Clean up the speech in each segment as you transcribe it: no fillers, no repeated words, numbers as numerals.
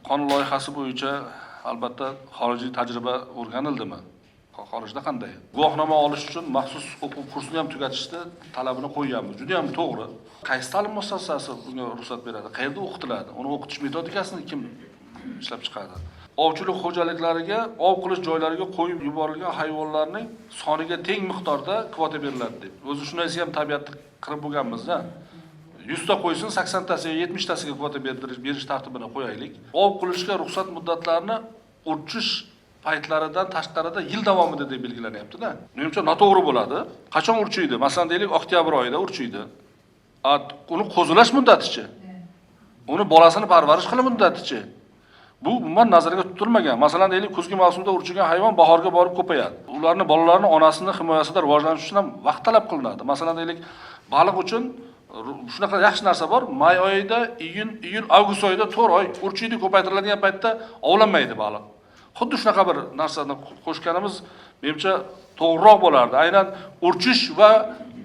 qonun loyihasi bo'yicha albatta xorijiy tajriba o'rganildimi? Xorijda qanday? Guvohnoma olish uchun maxsus o'quv kursini ham tugatishni talabini qo'yganmiz. Juda ham to'g'ri. Qaysi ta'lim muassasasi bunga ruxsat beradi? Qayerda o'qitiladi? Uni o'qitish metodikasini kim ishlab chiqadi? Ovchilik xo'jaliklariga, ov qilish joylariga qo'yib yuborilgan hayvonlarning soniga teng miqdorda kvota beriladi deb. O'zi shunisi ham tabiatda qirib bo'lganmiz-da. 100 ta qo'ysin, 80 tasiga, 70 tasiga kvota berish tartibini qo'yaylik. Ov qilishga ruxsat muddatlarini uchish paytlaridan tashqarida yil davomida deb belgilanyapti-da. Menimcha noto'g'ri bo'ladi. Qachon urchiydi? Masalan, deylik, oktyabr oyida urchiydi. Uni qo'zulash muddatichi. Uni bolasini parvarish qilish muddatichi. Bu umuman nazarga tutilmagan. Masalan, deylik, kuzgi mavsumda urchigan hayvon bahorga borib ko'payadi. Ularni bolalarining onasining himoyasida rivojlanish uchun ham vaqt talab qilinadi. Masalan, deylik, baliq uchun shunaqa yaxshi narsa bor. May oyida, iyun, avgust oyida 4 oy urchiydi, ko'paytiriladigan paytda ovlanmaydi baliq. Xuddi shunaqa bir narsani qo'shganimiz menimcha to'g'riroq bo'lardi. Aynan urchish va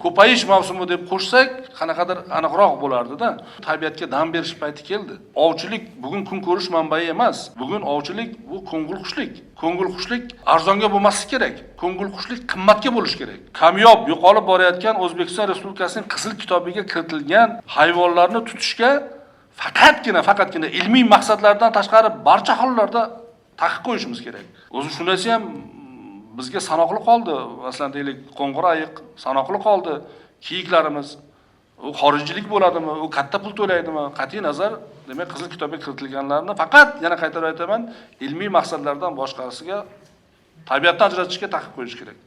ko'payish mavsumi deb qo'shsak, qanaqadir aniqroq bo'lardi-da. Tabiatga dam berish payti keldi. Ovchilik bugun kun ko'rish manbai emas. Bugun ovchilik bu ko'ngilxushlik. Ko'ngilxushlik arzonga bo'lmasligi kerak. Ko'ngilxushlik qimmatga bo'lishi kerak. Kamyob yo'qolib borayotgan O'zbekiston Respublikasining qizil kitobiga kiritilgan hayvonlarni tutishga faqatgina ilmiy maqsadlardan tashqari barcha hollarda taqiq qo'yishimiz kerak. O'zi shunisi ham bizga sanoqli qoldi. Masalan, deylik, qo'ng'ir ayiq sanoqli qoldi. Kiyiklarimiz u xorijlik bo'ladimi, u katta pul to'laydimi? Qat'iy nazar, demak, qizil kitobga kiritilganlarni faqat yana qaytarib aytaman, ilmiy maqsadlardan boshqasiga tabiatdan ajratishga taqiq qo'yish kerak.